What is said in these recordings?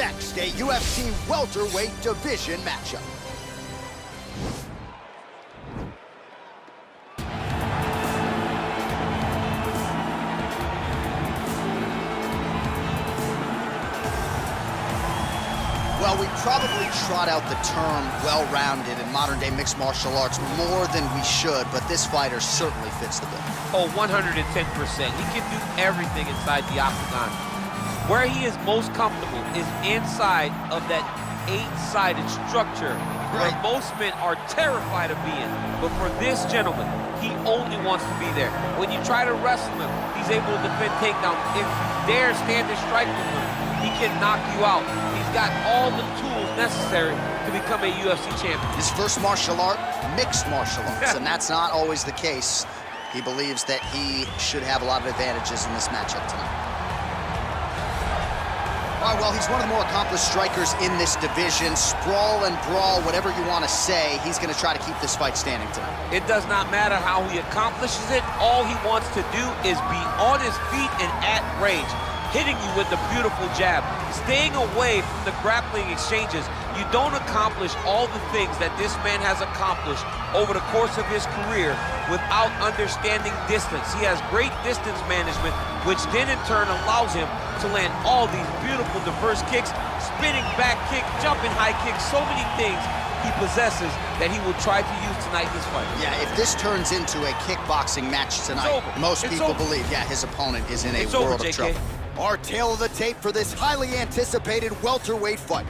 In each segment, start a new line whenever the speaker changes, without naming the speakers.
next, a UFC welterweight division matchup. Well, we probably trot out the term well-rounded in modern-day mixed martial arts more than we should, but this fighter certainly fits the bill.
Oh, 110%. He can do everything inside the octagon. Where he is most comfortable is inside of that 8-sided structure where most men are terrified of being. But for this gentleman, he only wants to be there. When you try to wrestle him, he's able to defend takedowns. If you dare stand and strike with him, he can knock you out. He's got all the tools necessary to become a UFC champion.
His first martial art, mixed martial arts, and that's not always the case. He believes that he should have a lot of advantages in this matchup tonight. All right, well, he's one of the more accomplished strikers in this division. Sprawl and brawl, whatever you want to say, he's going to try to keep this fight standing tonight.
It does not matter how he accomplishes it. All he wants to do is be on his feet and at range, hitting you with a beautiful jab, staying away from the grappling exchanges. You don't accomplish all the things that this man has accomplished over the course of his career without understanding distance. He has great distance management, which then in turn allows him to land all these beautiful diverse kicks, spinning back kick, jumping high kicks, so many things he possesses that he will try to use tonight in this fight.
Yeah, if this turns into a kickboxing match tonight, most people believe, yeah, his opponent is in a world of trouble. Our tail of the tape for this highly anticipated welterweight fight.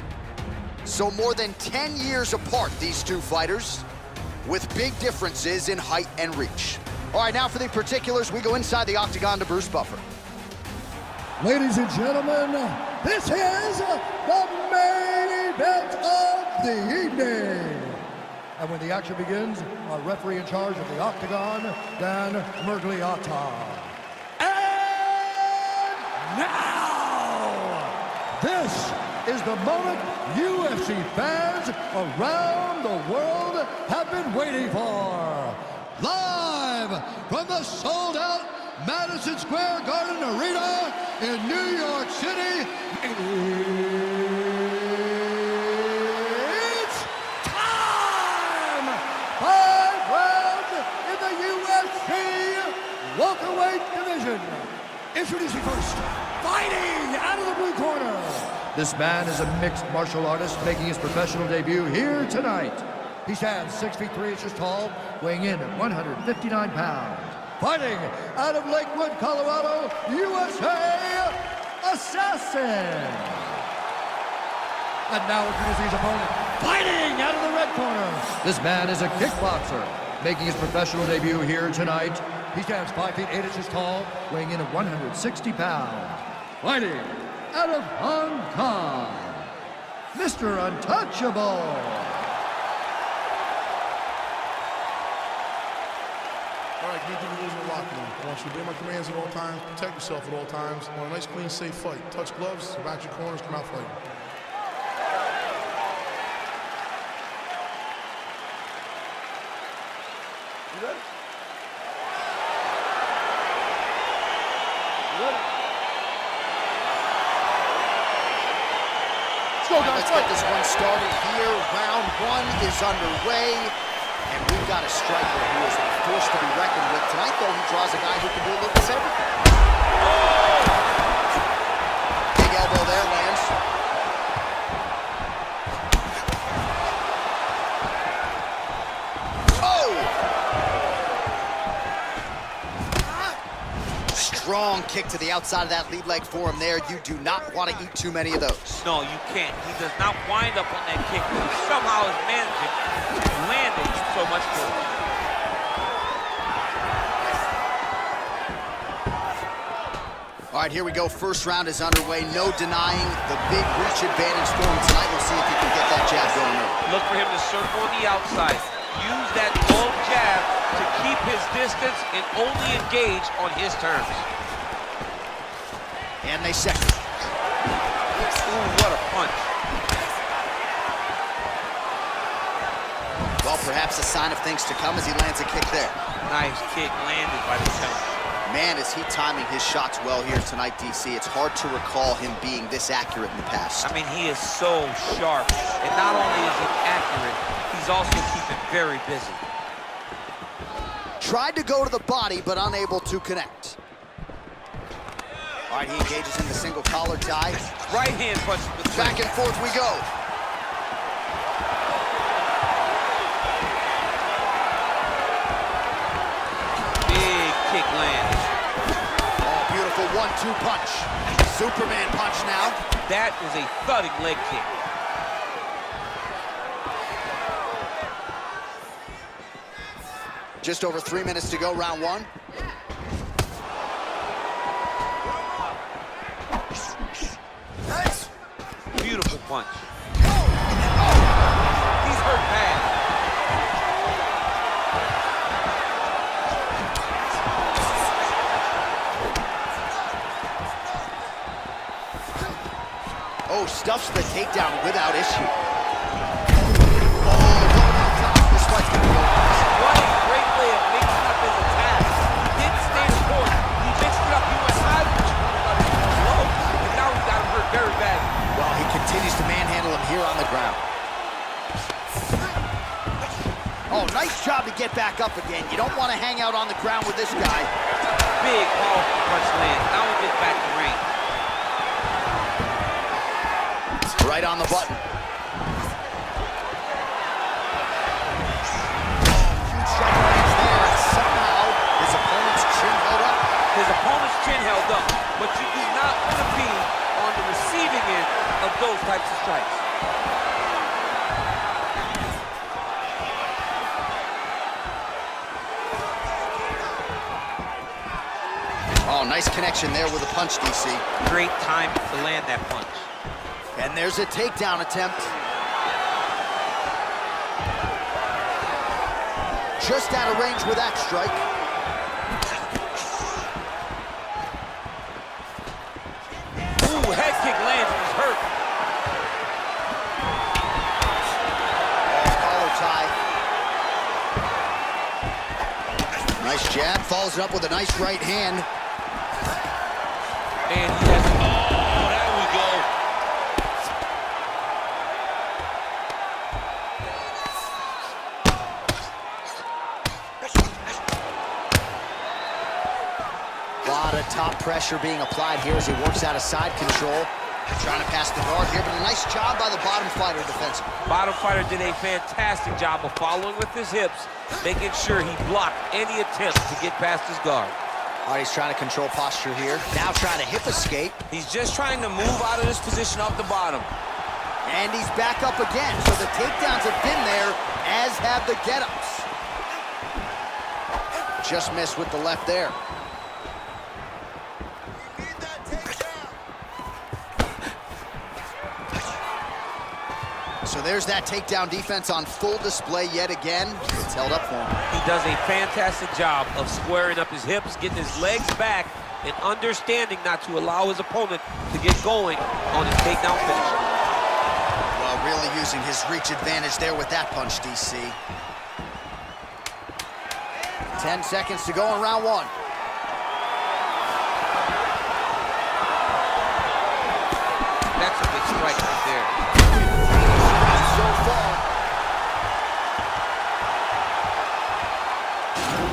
So more than 10 years apart, these two fighters, with big differences in height and reach. All right, now for the particulars, we go inside the octagon to Bruce Buffer.
Ladies and gentlemen, this is the main event of the evening. And when the action begins, our referee in charge of the octagon, Dan Mergliata. Now, this is the moment UFC fans around the world have been waiting for. Live from the sold-out Madison Square Garden Arena in New York City, it's time! 5 rounds in the UFC welterweight division. Introducing first, fighting out of the blue corner. This man is a mixed martial artist making his professional debut here tonight. He stands 6 feet 3 inches tall, weighing in at 159 pounds. Fighting out of Lakewood, Colorado, USA, Assassin. And now introducing his opponent, fighting out of the red corner. This man is a kickboxer making his professional debut here tonight. He stands 5 feet 8 inches tall, weighing in at 160 pounds. Fighting out of Hong Kong, Mr. Untouchable.
All right, keep the rules in the locker room. I want you to obey my commands at all times, protect yourself at all times. I want a nice, clean, safe fight. Touch gloves, back your corners, come out fighting. You ready?
Let's get this one started here. Round 1 is underway, and we've got a striker who is a force to be reckoned with. Tonight, though, he draws a guy who can do a little bit of everything. Big elbow there, lands. Oh! Strong kick to the outside of that lead leg for him there. You do not want to eat too many of those.
No, you can't. He does not wind up on that kick, but he somehow is managing to land it so much force.
All right, here we go. First round is underway. No denying the big reach advantage for him tonight. We'll see if he can get that jab going early.
Look for him to circle on the outside. Use that low jab to keep his distance and only engage on his terms.
And they second.
Ooh, what a punch.
Well, perhaps a sign of things to come as he lands a kick there.
Nice kick landed by the center.
Man, is he timing his shots well here tonight, DC. It's hard to recall him being this accurate in the past.
I mean, he is so sharp. And not only is he accurate, he's also keeping very busy.
Tried to go to the body, but unable to connect. All right, he engages in the single collar tie.
Right hand punches with the
back and forth we go.
Big kick lands.
Oh, beautiful 1-2 punch. Superman punch now.
That is a thudding leg kick.
Just over 3 minutes to go, round one.
Nice. Beautiful punch. He's hurt bad.
Oh, stuffs the takedown without issue. Oh, going on top. This fight's gonna be over.
What a great way of mixing up his attacks. He didn't stay the course. He mixed it up. He went high, but you thought he was low. And now he got him hurt very bad.
Well, he continues to manhandle him here on the ground. Oh, nice job to get back up again. You don't want to hang out on the ground with this guy.
Big, powerful punch lands. Now he gets back to range.
Right on the button. Huge shot lands there, and somehow his opponent's chin held up.
His opponent's chin held up, but you do not want to be on the receiving end of those types of strikes.
Oh, nice connection there with a punch, DC.
Great time to land that punch.
And there's a takedown attempt. Just out of range with that strike.
Ooh, head kick lands, he's hurt.
Oh, collar tie. Nice jab, follows it up with a nice right hand.
And he has, oh, there we go.
A lot of top pressure being applied here as he works out of side control. Trying to pass the guard here, but a nice job by the bottom fighter defensively.
Bottom fighter did a fantastic job of following with his hips, making sure he blocked any attempt to get past his guard.
All right, he's trying to control posture here. Now trying to hip escape.
He's just trying to move out of this position off the bottom.
And he's back up again. So the takedowns have been there, as have the get-ups. Just missed with the left there. So there's that takedown defense on full display yet again. It's held up for him.
He does a fantastic job of squaring up his hips, getting his legs back, and understanding not to allow his opponent to get going on his takedown finish.
Well, really using his reach advantage there with that punch, DC. 10 seconds to go in round one.
That's a big strike right there.
So far.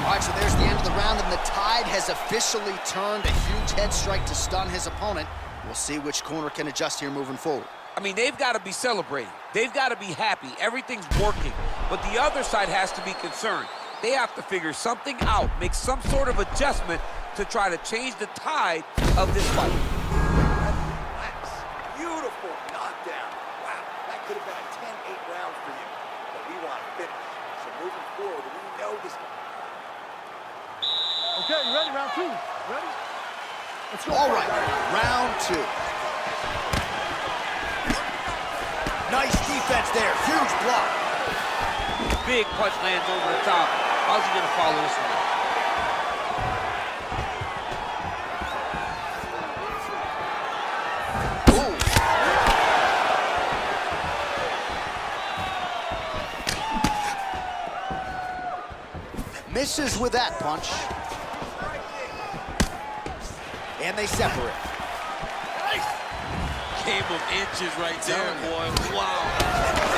All right, so there's the end of the round, and the tide has officially turned. A huge head strike to stun his opponent. We'll see which corner can adjust here moving forward.
I mean, they've got to be celebrating. They've got to be happy. Everything's working. But the other side has to be concerned. They have to figure something out, make some sort of adjustment to try to change the tide of this fight.
Beautiful knockdown. Wow, that could have been a 10-8 round for you. But we want to finish. So moving forward, we know this.
Okay, you ready? Round two. Ready? Let's go.
All right, round two. Nice defense there, huge block.
Big punch lands over the top. How's he going to follow this one?
Misses with that punch. And they separate.
Game of inches right there, boy. Wow.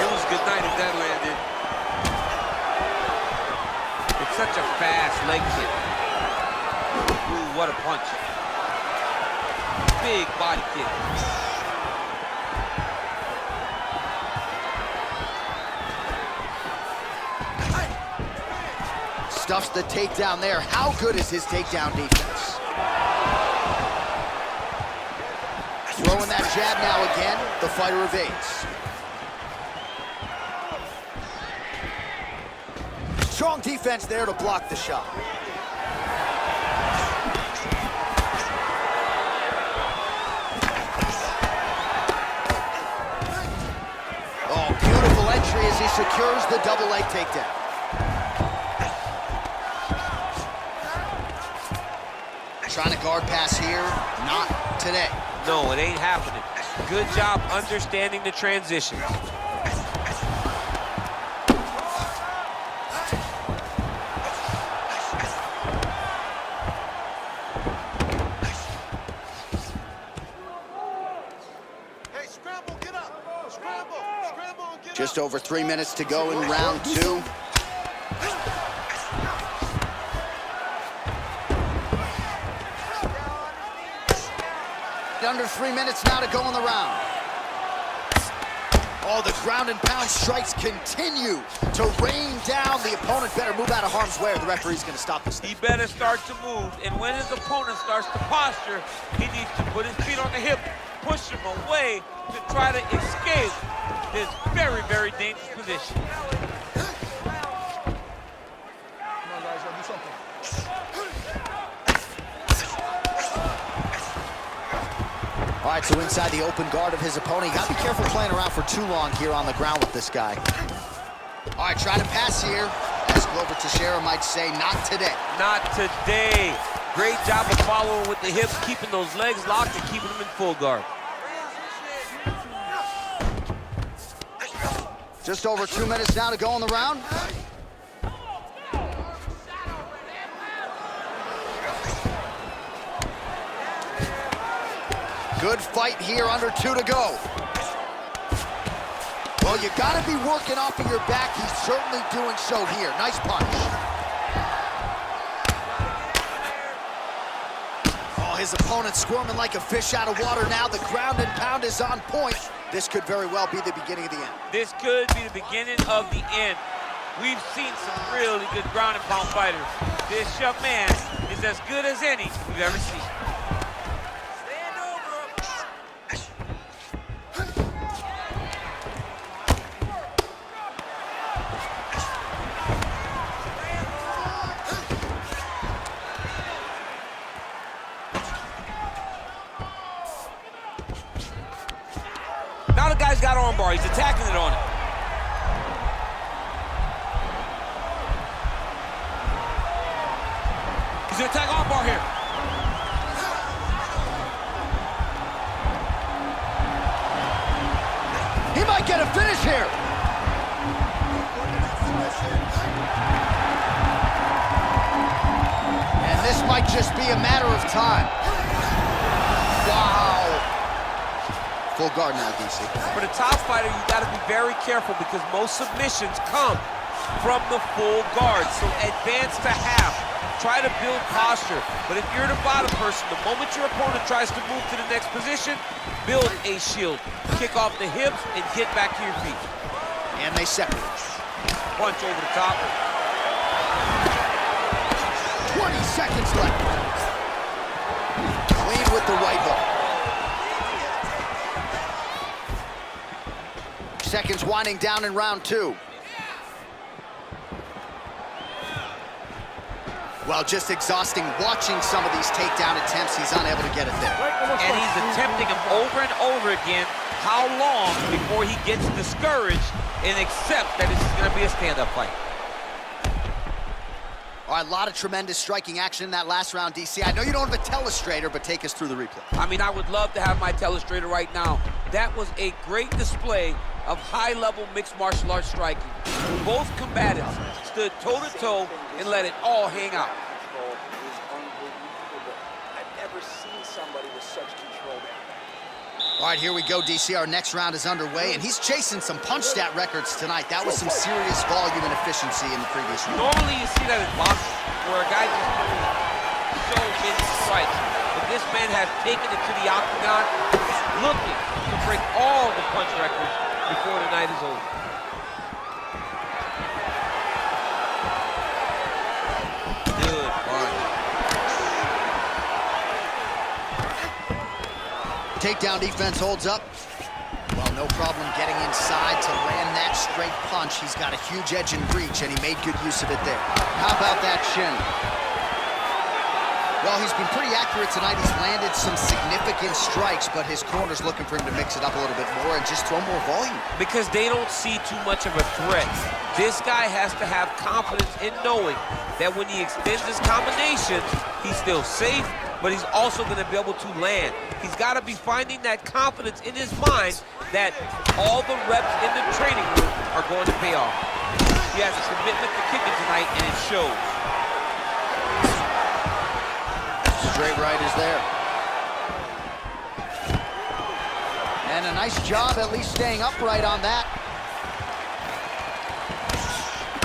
It was a good night if that landed. It's such a fast leg kick. Ooh, what a punch. Big body kick.
Stuffs the takedown there. How good is his takedown defense? Throwing that jab now again. The fighter evades. Strong defense there to block the shot. Oh, beautiful entry as he secures the double leg takedown. Trying to guard pass here, not today.
No, it ain't happening. Good job understanding the transition.
Hey, scramble, get up. Scramble, scramble, and get
Just over 3 minutes to go in round 2. Under 3 minutes now to go in the round. Oh, the ground and pound strikes continue to rain down. The opponent better move out of harm's way or the referee's going to stop this thing.
He better start to move, and when his opponent starts to posture, he needs to put his feet on the hip, push him away to try to escape this very, very dangerous position.
Come on, guys, gotta do something.
All right, so inside the open guard of his opponent. You got to be careful playing around for too long here on the ground with this guy. All right, try to pass here. As Glover Teixeira might say, not today.
Not today. Great job of following with the hips, keeping those legs locked and keeping them in full guard.
Just over 2 minutes now to go in the round. Good fight here, under 2 to go. Well, you gotta be working off of your back. He's certainly doing so here. Nice punch. Oh, his opponent squirming like a fish out of water now. The ground and pound is on point. This could very well be the beginning of the end.
This could be the beginning of the end. We've seen some really good ground and pound fighters. This young man is as good as any we've ever seen. Now the guy's got armbar. He's attacking it on it. He's gonna attack armbar here.
He might get a finish here. And this might just be a matter of time. Wow. Full guard now, DC.
For the top fighter, you got to be very careful because most submissions come from the full guard. So advance to half. Try to build posture. But if you're the bottom person, the moment your opponent tries to move to the next position, build a shield. Kick off the hips and get back to your feet.
And they separate.
Punch over the top.
20 seconds left. Clean with the right hook. Seconds winding down in round 2. Well, just exhausting watching some of these takedown attempts. He's unable to get it there.
And he's attempting them over and over again. How long before he gets discouraged and accepts that this is going to be a stand-up fight?
All right, a lot of tremendous striking action in that last round, DC. I know you don't have a telestrator, but take us through the replay.
I mean, I would love to have my telestrator right now. That was a great display of high-level mixed martial arts striking. Both combatants stood toe-to-toe and let it all hang out.
I've never seen somebody with such control down there.
All right, here we go, DC. Our next round is underway, and he's chasing some punch stat records tonight. That was some serious volume and efficiency in the previous round.
Normally you see that in boxing, where a guy just so many strikes. But this man has taken it to the octagon, looking to break all the punch records before the night is over. Good punch.
Takedown defense holds up. Well, no problem getting inside to land that straight punch. He's got a huge edge and reach, and he made good use of it there. How about that shin? Well, he's been pretty accurate tonight. He's landed some significant strikes, but his corner's looking for him to mix it up a little bit more and just throw more volume.
Because they don't see too much of a threat. This guy has to have confidence in knowing that when he extends his combinations, he's still safe, but he's also going to be able to land. He's got to be finding that confidence in his mind that all the reps in the training room are going to pay off. He has a commitment to kicking tonight, and it shows.
Straight right is there. And a nice job at least staying upright on that.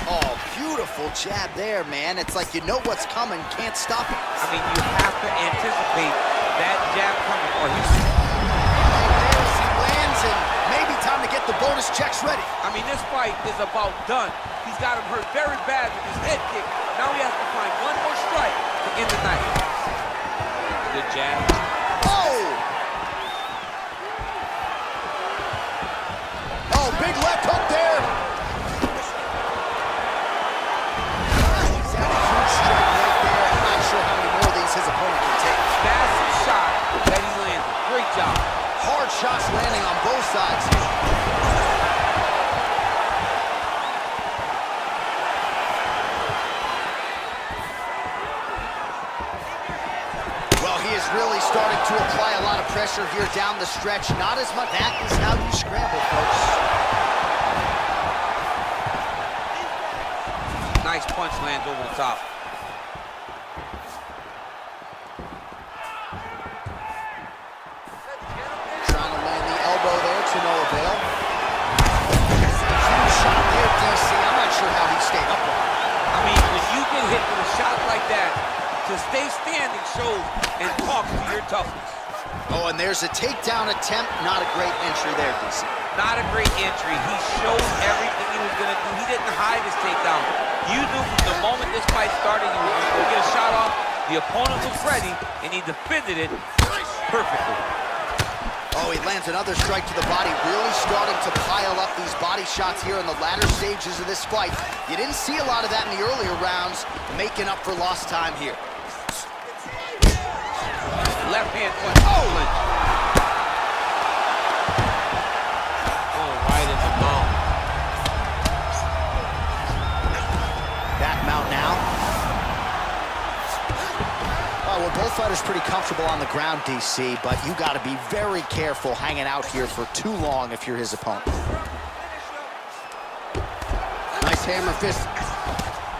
Oh, beautiful jab there, man. It's like you know what's coming, can't stop it.
I mean, you have to anticipate that jab coming, or he's...
He lands, and maybe time to get the bonus checks ready.
I mean, this fight is about done. He's got him hurt very bad with his head kick. Now he has to find one more strike to end the night. Good jab.
Oh! Oh, big left hook there. He's had a huge strike right there. I'm not sure how many more of these his opponent can take.
Massive shot that he landed. Great job.
Hard shots landing on both sides. Well, he is really starting to apply a lot of pressure here down the stretch. Not as much. That is how you scramble, folks.
Nice punch lands over the top.
Trying to land the elbow there to no avail. Huge shot there, DC. I'm not sure how he stayed up on it.
I mean, when you get hit with a shot like that, to stay standing shows and talks to your toughness.
Oh, and there's a takedown attempt. Not a great entry there, DC.
Not a great entry. He showed everything he was going to do. He didn't hide his takedown. You knew from the moment this fight started, he was going to get a shot off. The opponent was ready, and he defended it perfectly.
Oh, he lands another strike to the body, really starting to pile up these body shots here in the latter stages of this fight. You didn't see a lot of that in the earlier rounds, making up for lost time here.
Left hand punch. Oh, Lynch. Oh, right in the mouth.
Back mount now. Well, both fighters pretty comfortable on the ground, DC, but you got to be very careful hanging out here for too long if you're his opponent. Nice hammer fist.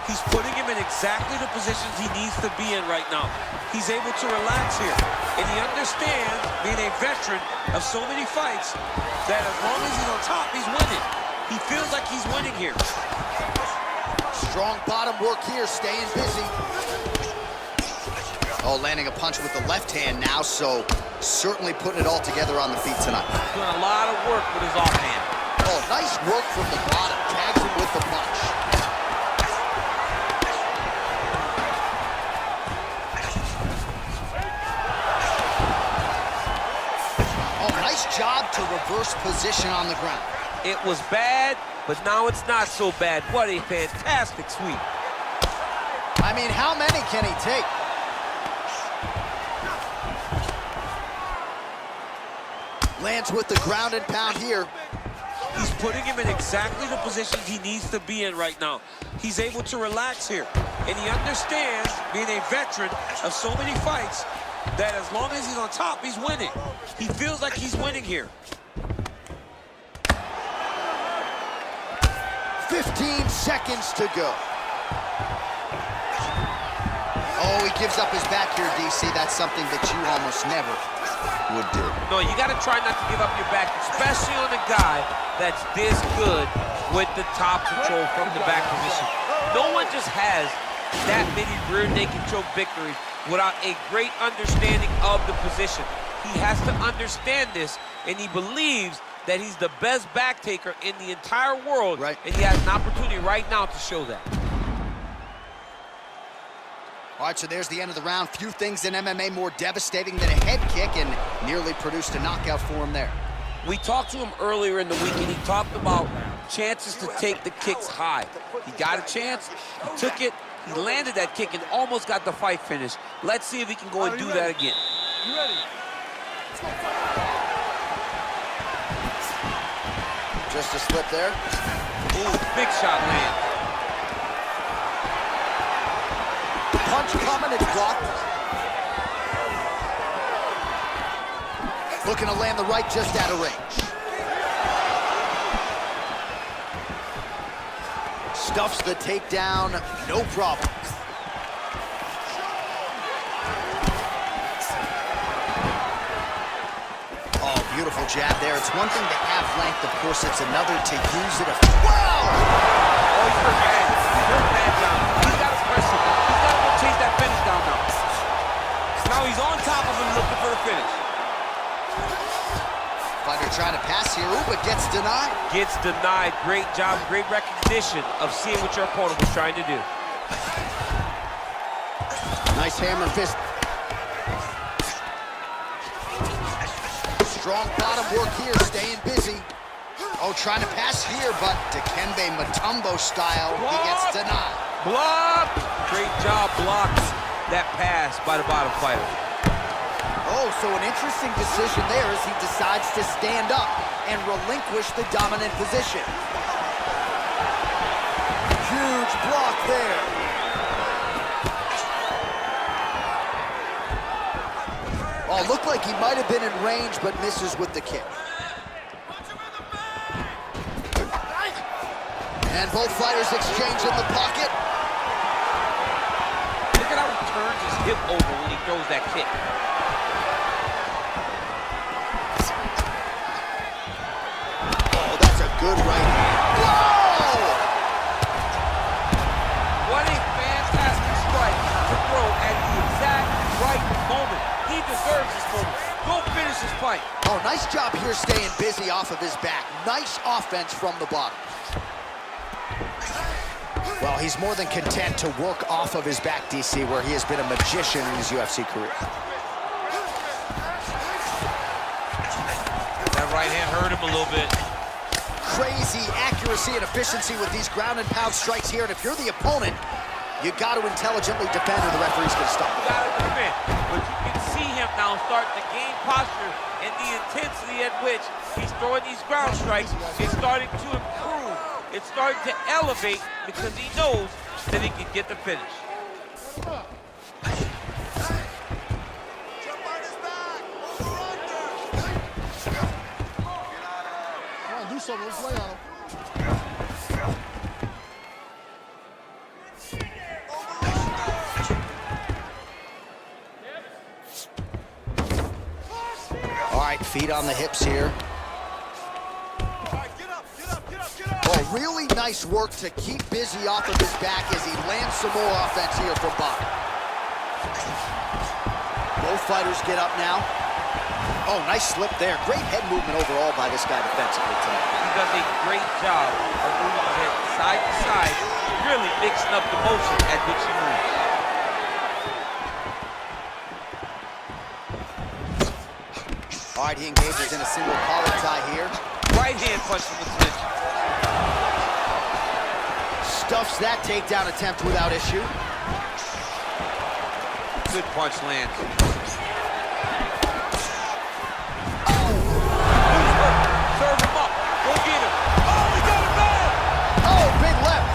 He's putting him in exactly the positions he needs to be in right now. He's able to relax here, and he understands, being a veteran of so many fights, that as long as he's on top, he's winning. He feels like he's winning here.
Strong bottom work here, staying busy. Oh, landing a punch with the left hand now, so certainly putting it all together on the feet tonight.
Doing a lot of work with his offhand.
Oh, nice work from the bottom. Tags him with the punch. Oh, nice job to reverse position on the ground.
It was bad, but now it's not so bad. What a fantastic sweep.
I mean, how many can he take? Lands with the ground and pound here.
He's putting him in exactly the positions he needs to be in right now. He's able to relax here, and he understands, being a veteran of so many fights, that as long as he's on top, he's winning. He feels like he's winning here.
15 seconds to go. Oh, he gives up his back here, DC. That's something that you almost never would do.
No, you got to try not to give up your back, especially on a guy that's this good with the top control from the back position. No one just has that many rear naked choke victories without a great understanding of the position. He has to understand this, and he believes that he's the best back taker in the entire world,
right.
And he has an opportunity right now to show that.
All right, so there's the end of the round. Few things in MMA more devastating than a head kick, and nearly produced a knockout for him there.
We talked to him earlier in the week, and he talked about chances to take the kicks high. He got a chance, he took it, he landed that kick, and almost got the fight finished. Let's see if he can go and do that again.
You ready? Let's go.
Just a slip there.
Ooh, big shot land.
Punch coming, it's blocked. Looking to land the right just out of range. Stuffs the takedown, no problem. Oh, beautiful jab there. It's one thing to have length, of course, it's another to use it. Wow!
Oh, he's hurt bad. He's hurt bad, John. He's got to press him. He's got to go chase that finish down now. Now he's on top of him looking for the finish.
Fighter trying to pass here, ooh, but gets denied.
Gets denied. Great job, great recognition of seeing what your opponent was trying to do.
Nice hammer fist. Strong bottom work here, staying busy. Oh, trying to pass here, but Dikembe Mutombo style, he gets denied.
Block! Great job blocking that pass by the bottom fighter.
Oh, so an interesting decision there as he decides to stand up and relinquish the dominant position. Huge block there. Oh, looked like he might have been in range, but misses with the kick. And both fighters exchange in the pocket.
Look at how he turns his hip over when he throws that kick.
Oh, that's a good right hand. Whoa!
What a fantastic strike to throw at the exact right moment. He deserves this moment. Go finish this fight.
Oh, nice job here staying busy off of his back. Nice offense from the bottom. Well, he's more than content to work off of his back, DC, where he has been a magician in his UFC career.
That right hand hurt him a little bit.
Crazy accuracy and efficiency with these ground and pound strikes here, and if you're the opponent, you got to intelligently defend or the referee's going to stop.
You got to defend, but you can see him now starting to gain posture, and the intensity at which he's throwing these ground strikes is starting to improve. It's starting to elevate because he knows that he can get the finish.
Jump on his back.
Come on, do something. Let's lay on him.
All right, feet on the hips here. Oh, really nice work to keep busy off of his back as he lands some more offense here from bottom. Both fighters get up now. Oh, nice slip there. Great head movement overall by this guy defensively tonight.
He does a great job of moving his head side to side, really mixing up the motion at which he moves.
All right, he engages in a single collar tie here.
Right hand punch from the clinch.
Stuffs that takedown attempt without issue.
Good punch lands.
Oh!
Serve him up. Go get him. Oh, he got him back!
Oh, big left.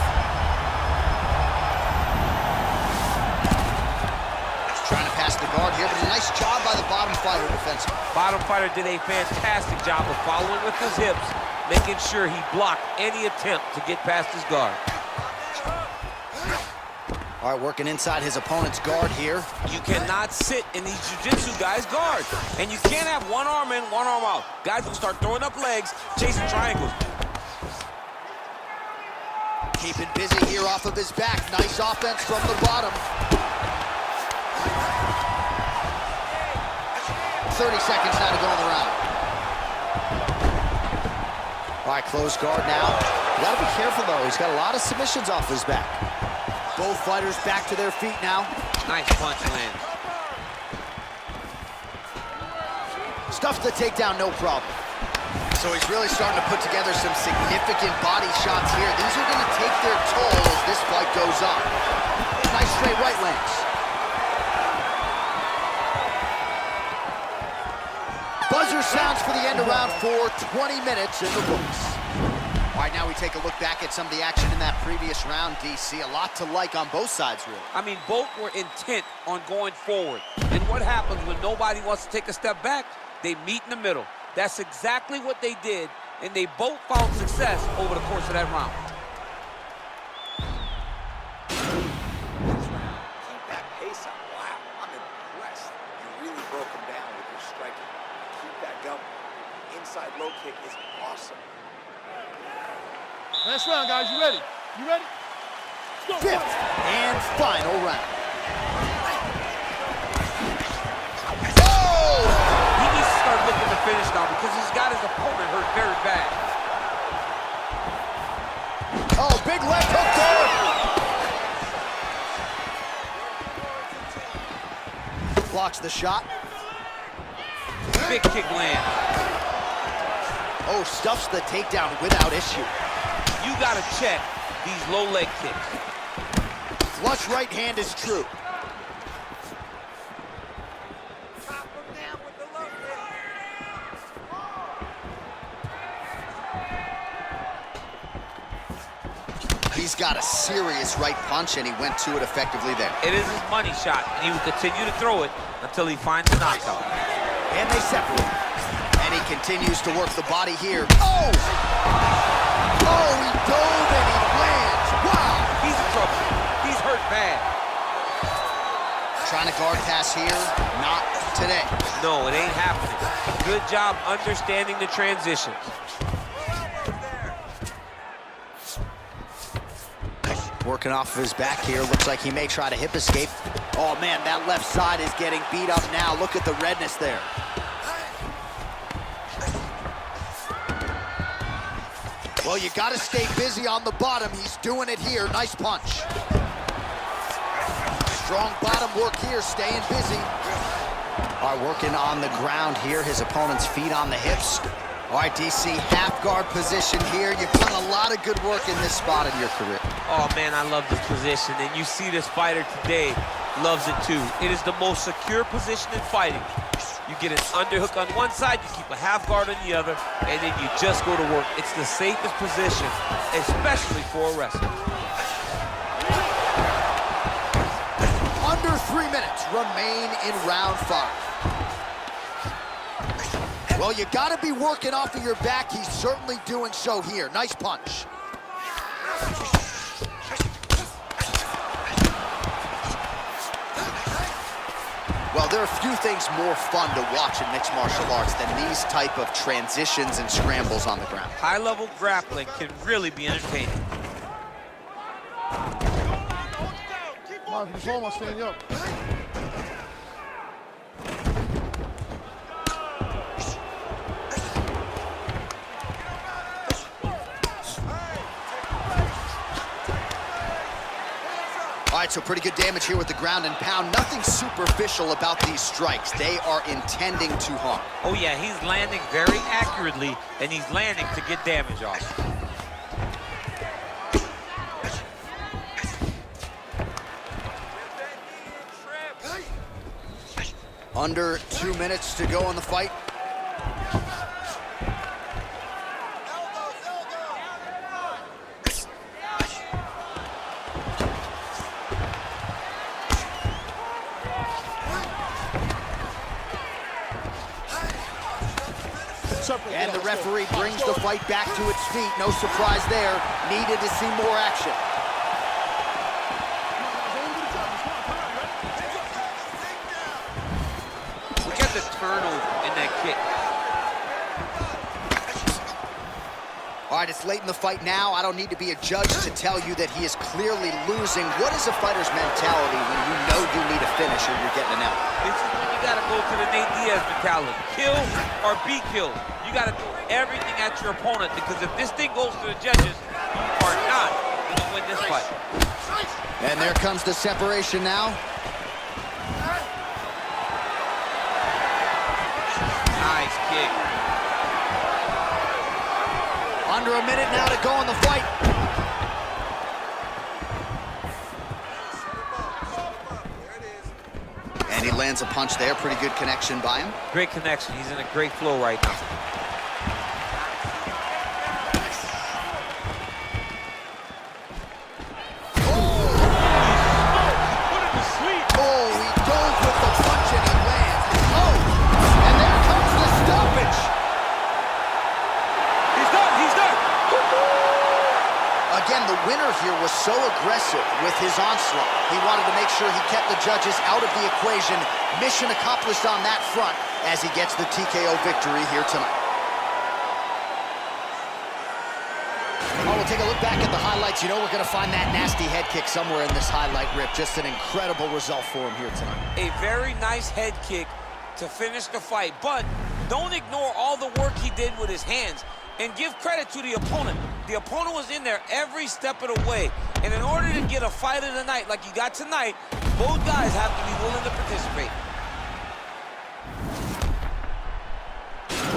Trying to pass the guard here, but a nice job by the bottom fighter defensively.
Bottom fighter did a fantastic job of following with his hips, making sure he blocked any attempt to get past his guard.
All right, working inside his opponent's guard here.
You cannot sit in these jiu-jitsu guys' guard. And you can't have one arm in, one arm out. Guys will start throwing up legs, chasing triangles.
Keeping busy here off of his back. Nice offense from the bottom. 30 seconds now to go in the round. All right, close guard now. You gotta be careful, though. He's got a lot of submissions off his back. Both fighters back to their feet now.
Nice punch land.
Stuffs the takedown, no problem. So he's really starting to put together some significant body shots here. These are gonna take their toll as this fight goes on. Nice straight right lands. Buzzer sounds for the end of round 4, 20 minutes in the books. All right, now we take a look back at some of the action in that previous round, DC. A lot to like on both sides, really.
I mean, both were intent on going forward. And what happens when nobody wants to take a step back? They meet in the middle. That's exactly what they did, and they both found success over the course of that round.
Keep that pace up. Wow, I'm impressed. You really broke him down with your striking. Keep that going. Inside low kick is awesome.
Last round, guys. You ready? You ready? Let's go.
5th and final round. Oh!
He needs to start looking to finish now because he's got his opponent hurt very bad.
Oh, big left hook there. Blocks the shot.
Big kick land.
Oh, stuffs the takedown without issue.
You got to check these low leg kicks.
Flush right hand is true. He's got a serious right punch, and he went to it effectively there.
It is his money shot, and he will continue to throw it until he finds a knockout.
And they separate. And he continues to work the body here. Oh! Oh, he dove and he lands. Wow!
He's in trouble. He's hurt bad.
Trying to guard pass here. Not today.
No, it ain't happening. Good job understanding the transitions.
Working off of his back here. Looks like he may try to hip escape. Oh, man, that left side is getting beat up now. Look at the redness there. Well, you got to stay busy on the bottom. He's doing it here. Nice punch. Strong bottom work here, staying busy. All right, working on the ground here. His opponent's feet on the hips. All right, DC, half guard position here. You've done a lot of good work in this spot in your career.
Oh, man, I love this position. And you see this fighter today loves it, too. It is the most secure position in fighting. You get an underhook on one side, you keep a half guard on the other, and then you just go to work. It's the safest position, especially for a wrestler.
Under 3 minutes remain in round 5. Well, you got to be working off of your back. He's certainly doing so here. Nice punch. Well, there are few things more fun to watch in mixed martial arts than these type of transitions and scrambles on the ground.
High-level grappling can really be entertaining.
Come on, if you just hold, I'll stand you up.
All right, so pretty good damage here with the ground and pound. Nothing superficial about these strikes. They are intending to harm.
Oh, yeah, he's landing very accurately, and he's landing to get damage off.
Under 2 minutes to go in the fight. And the referee brings the fight back to its feet. No surprise there. Needed to see more action.
kick.
All right, it's late in the fight now. I don't need to be a judge to tell you that he is clearly losing. What is a fighter's mentality when you know you need a finish or you're getting an out?
This is when you got to go to the Nate Diaz mentality. Kill or be killed. You got to do everything at your opponent, because if this thing goes to the judges, you are not going to win this fight.
And there comes the separation now.
Nice kick.
Under a minute now to go in the fight. And he lands a punch there. Pretty good connection by him.
Great connection. He's in a great flow right now.
Again, the winner here was so aggressive with his onslaught. He wanted to make sure he kept the judges out of the equation. Mission accomplished on that front as he gets the TKO victory here tonight. Oh, we'll take a look back at the highlights. You know we're going to find that nasty head kick somewhere in this highlight rip. Just an incredible result for him here tonight.
A very nice head kick to finish the fight, but don't ignore all the work he did with his hands. And give credit to the opponent. The opponent was in there every step of the way. And in order to get a fight of the night like you got tonight, both guys have to be willing to participate.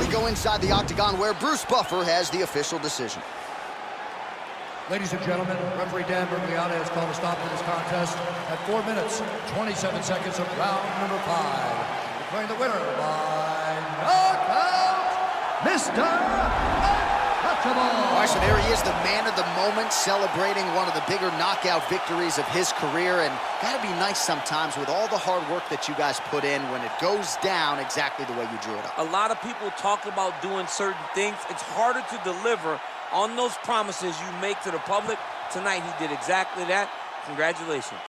We go inside the octagon where Bruce Buffer has the official decision.
Ladies and gentlemen, referee Dan Bergliana has called a stop to this contest at 4 minutes, 27 seconds of round number 5. Declaring the winner by knockout, Mr.
All right, so there he is, the man of the moment, celebrating one of the bigger knockout victories of his career. And gotta be nice sometimes with all the hard work that you guys put in when it goes down exactly the way you drew it up.
A lot of people talk about doing certain things. It's harder to deliver on those promises you make to the public. Tonight, he did exactly that. Congratulations.